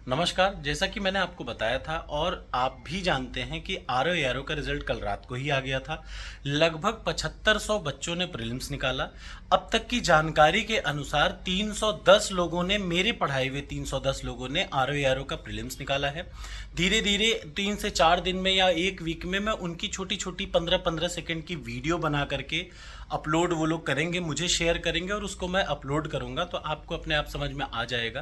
नमस्कार। जैसा कि मैंने आपको बताया था और आप भी जानते हैं कि आरओ एआरओ का रिजल्ट कल रात को ही आ गया था। लगभग 7500 बच्चों ने प्रीलिम्स निकाला। अब तक की जानकारी के अनुसार 310 लोगों ने, मेरे पढ़ाए हुए 310 लोगों ने आरओ एआरओ का प्रीलिम्स निकाला है। धीरे धीरे 3 से 4 दिन में या एक वीक में मैं उनकी छोटी छोटी 15-15 सेकंड की वीडियो बना करके अपलोड वो लोग करेंगे, मुझे शेयर करेंगे और उसको मैं अपलोड करूँगा। तो आपको अपने आप समझ में आ जाएगा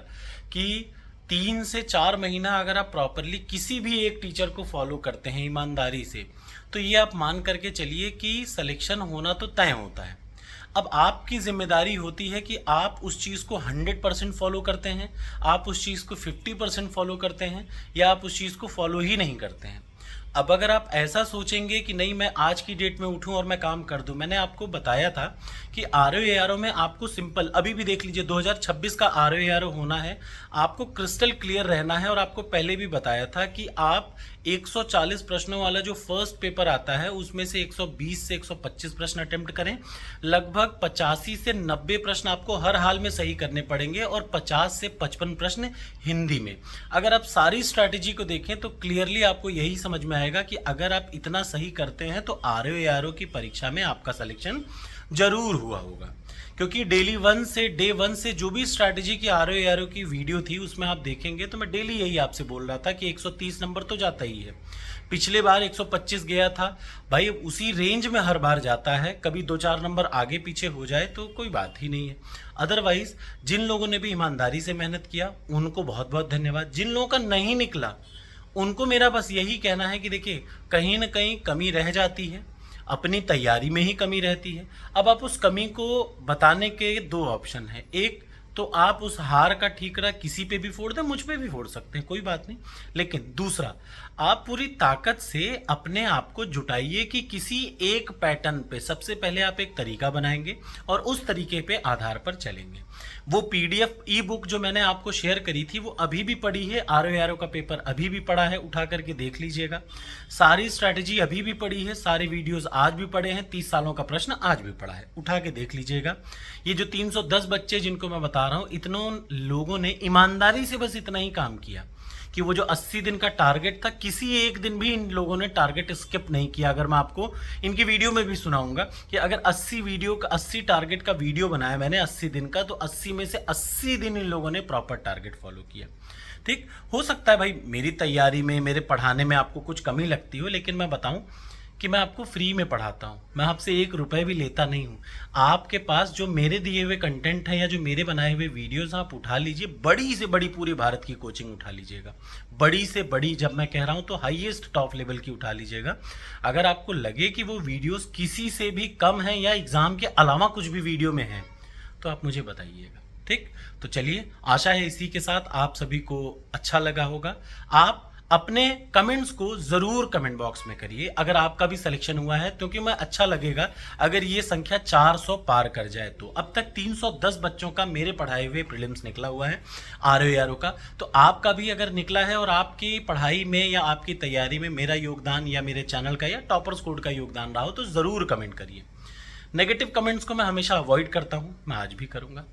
कि 3 से 4 महीना अगर आप प्रॉपरली किसी भी एक टीचर को फॉलो करते हैं ईमानदारी से, तो ये आप मान करके चलिए कि सिलेक्शन होना तो तय होता है। अब आपकी जिम्मेदारी होती है कि आप उस चीज़ को 100% फॉलो करते हैं, आप उस चीज़ को 50% फॉलो करते हैं, या आप उस चीज़ को फॉलो ही नहीं करते हैं। अब अगर आप ऐसा सोचेंगे कि नहीं मैं आज की डेट में उठूं और मैं काम कर दूं, मैंने आपको बताया था कि आरओ एआरओ में आपको सिंपल, अभी भी देख लीजिए 2026 का आरओ एआरओ होना है, आपको क्रिस्टल क्लियर रहना है। और आपको पहले भी बताया था कि आप 140 प्रश्नों वाला जो फर्स्ट पेपर आता है उसमें से 120 से 125 प्रश्न अटेम्प्ट करें। लगभग 85 से 90 प्रश्न आपको हर हाल में सही करने पड़ेंगे और 50 से 55 प्रश्न हिंदी में। अगर आप सारी स्ट्रैटेजी को देखें तो क्लियरली आपको यही समझ में आएगा कि अगर आप इतना सही करते हैं तो आरओ एआरओ की परीक्षा में आपका सिलेक्शन जरूर हुआ होगा। क्योंकि डे वन से जो भी स्ट्रैटेजी की आरओ एआरओ की वीडियो थी उसमें आप देखेंगे तो मैं डेली यही आपसे बोल रहा था कि 130 नंबर तो जाता ही है। पिछले बार 125 गया था भाई, उसी रेंज में हर बार जाता है। कभी 2-4 नंबर आगे पीछे हो जाए तो कोई बात ही नहीं है। अदरवाइज जिन लोगों ने भी ईमानदारी से मेहनत किया उनको बहुत बहुत धन्यवाद। जिन लोगों का नहीं निकला उनको मेरा बस यही कहना है कि देखिए, कहीं ना कहीं कमी रह जाती है, अपनी तैयारी में ही कमी रहती है। अब आप उस कमी को बताने के दो ऑप्शन हैं। एक तो आप उस हार का ठीकरा किसी पे भी फोड़ दें, मुझ पे भी फोड़ सकते हैं, कोई बात नहीं। लेकिन दूसरा, आप पूरी ताकत से अपने आप को जुटाइए कि किसी एक पैटर्न पे सबसे पहले आप एक तरीका बनाएंगे और उस तरीके पे आधार पर चलेंगे। वो पीडीएफ ई बुक जो मैंने आपको शेयर करी थी वो अभी भी पड़ी है। आरओ एआरओ का पेपर अभी भी पड़ा है, उठा करके देख लीजिएगा। सारी स्ट्रैटेजी अभी भी पड़ी है, सारे वीडियोस आज भी पड़े हैं, 30 सालों का प्रश्न आज भी पड़ा है, उठा के देख लीजिएगा। ये जो 310 बच्चे जिनको मैं बता रहा हूँ, इतनों लोगों ने ईमानदारी से बस इतना ही काम किया कि वो जो 80 दिन का टारगेट था, किसी एक दिन भी इन लोगों ने टारगेट स्किप नहीं किया। अगर मैं आपको इनकी वीडियो में भी सुनाऊंगा कि अगर 80 टारगेट का वीडियो बनाया मैंने 80 दिन का, तो 80 में से 80 दिन इन लोगों ने प्रॉपर टारगेट फॉलो किया। ठीक हो सकता है भाई मेरी तैयारी में, मेरे पढ़ाने में आपको कुछ कमी लगती हो, लेकिन मैं बताऊं कि मैं आपको फ्री में पढ़ाता हूँ, मैं आपसे 1 रुपए भी लेता नहीं हूँ। आपके पास जो मेरे दिए हुए कंटेंट है या जो मेरे बनाए हुए वीडियोस आप उठा लीजिए, बड़ी से बड़ी पूरे भारत की कोचिंग उठा लीजिएगा। बड़ी से बड़ी, जब मैं कह रहा हूँ तो हाईएस्ट टॉप लेवल की उठा लीजिएगा। अगर आपको लगे कि वो वीडियोस किसी से भी कम है या एग्जाम के अलावा कुछ भी वीडियो में है तो आप मुझे बताइएगा। ठीक, तो चलिए, आशा है इसी के साथ आप सभी को अच्छा लगा होगा। आप अपने कमेंट्स को जरूर कमेंट बॉक्स में करिए अगर आपका भी सिलेक्शन हुआ है, क्योंकि मैं अच्छा लगेगा अगर ये संख्या 400 पार कर जाए। तो अब तक 310 बच्चों का मेरे पढ़ाए हुए प्रीलिम्स निकला हुआ है आरओ एआरओ का। तो आपका भी अगर निकला है और आपकी पढ़ाई में या आपकी तैयारी में मेरा योगदान या मेरे चैनल का या टॉपर्स कोड का योगदान रहा हो तो जरूर कमेंट करिए। नेगेटिव कमेंट्स को मैं हमेशा अवॉइड करता हूँ, मैं आज भी करूँगा।